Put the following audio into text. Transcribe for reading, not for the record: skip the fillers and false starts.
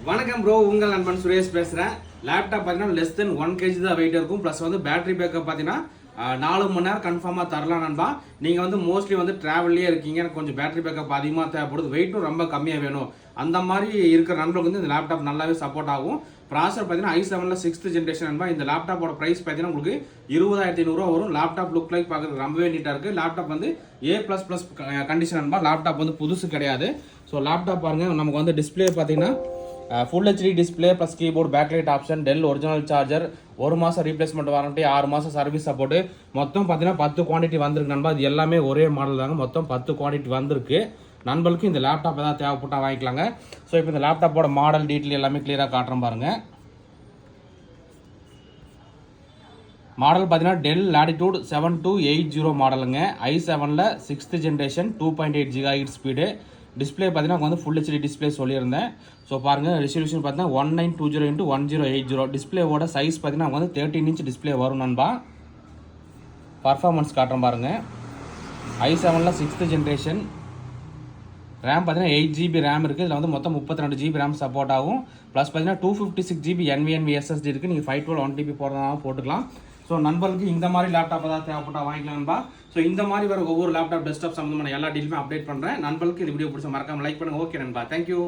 வணக்கம் ப்ரோ, உங்கள் நண்பன் சுரேஷ் பேசுகிறேன். லேப்டாப் பார்த்தீங்கன்னா லெஸ் தென் 1 kg தான் வெயிட் இருக்கும். ப்ளஸ் வந்து பேட்டரி பேக்கப் பார்த்தீங்கன்னா 4 மணி நேரம் கன்ஃபார்மாக தரலாம் நண்பா. நீங்கள் வந்து மோஸ்ட்லி வந்து ட்ராவல்லே இருக்கீங்க, எனக்கு கொஞ்சம் பேட்டரி பேக்கப் அதிகமாக தேவைப்படுது, வெயிட்டும் ரொம்ப கம்மியாக வேணும், அந்த மாதிரி இருக்கிற நண்பர்களுக்கு வந்து இந்த லேப்டாப் நல்லாவே சப்போர்ட் ஆகும். ப்ராசர் பார்த்தீங்கன்னா i7ல 6th ஜென்ரேஷன் நண்பா. இந்த லேப்டாப்போட ப்ரைஸ் பார்த்தீங்கன்னா உங்களுக்கு 20,500 வரும். லேப்டாப் லுக் லைக் பார்க்குறது ரொம்பவே நீட்டாக இருக்குது. லேப்டாப் வந்து A++ கண்டிஷன் நண்பா. லேப்டாப் வந்து புதுசு கிடையாது. ஸோ லேப்டாப் பாருங்கள், நமக்கு வந்து டிஸ்பிளே பார்த்தீங்கன்னா full HD display plus keyboard, backlight option, Dell original charger, 1 மாதம் ரீப்ளேஸ்மெண்ட் வாரண்டி, 6 மாதம் சர்வீஸ் சப்போர்ட்டு, மொத்தம் பார்த்தீங்கன்னா 10 குவான்டிட்டி வந்திருக்கு நண்பா. இது எல்லாமே ஒரே மாடல் தாங்க, மொத்தம் 10 குவான்டிட்டி வந்திருக்கு. நண்பர்களுக்கு இந்த லேப்டாப் ஏதாவது தேவைப்பட்டால் வாங்கிக்கலாங்க. ஸோ இப்போ இந்த லேப்டாப்போட மாடல் டீட்டெயில் எல்லாமே கிளியராக காட்டுறேன் பாருங்கள். மாடல் பார்த்தீங்கன்னா டெல் லாட்டிடியூட் 7280 மாடலுங்க. i7ல 6th generation 2.8 GHz speed. Display பார்த்தீங்கன்னா வந்து ஃபுல் HD டிஸ்பிளே சொல்லியிருந்தேன். ஸோ பாருங்கள், ரெசல்யூஷன் பார்த்தீங்கன்னா 1920x1080. டிஸ்பிளேவோட சைஸ் பார்த்தீங்கன்னா வந்து 13 inch டிஸ்பிளே வரும் நண்பா. பர்ஃபார்மன்ஸ் காட்டுறேன் பாருங்கள். i7ல 6th ஜென்ரேஷன். ரேம் பார்த்தீங்கன்னா 8 GB ரேம் இருக்குது. இதில் வந்து மொத்தம் 32 GB ரேம் சப்போர்ட் ஆகும். ப்ளஸ் பார்த்தீங்கன்னா 256 GB NVMe SSD இருக்குது. நீங்கள் 512 1TB போடுறதுனால போட்டுக்கலாம். ஸோ நண்பர்களுக்கு இந்த மாதிரி லேப்டாப் ஏதாவது தேவைப்பட்டால் வாங்கிக்கலாம் நண்பா. ஸோ இந்த மாதிரி வர ஒவ்வொரு லேப்டாப் டெஸ்க்டாப் சம்மந்தமான எல்லா டீலுமே அப்டேட் பண்ணுறேன். நண்பர்களுக்கு இந்த வீடியோ பிடிச்ச மறக்காம லைக் பண்ணுங்கள். ஓகே நண்பா, தேங்க்யூ.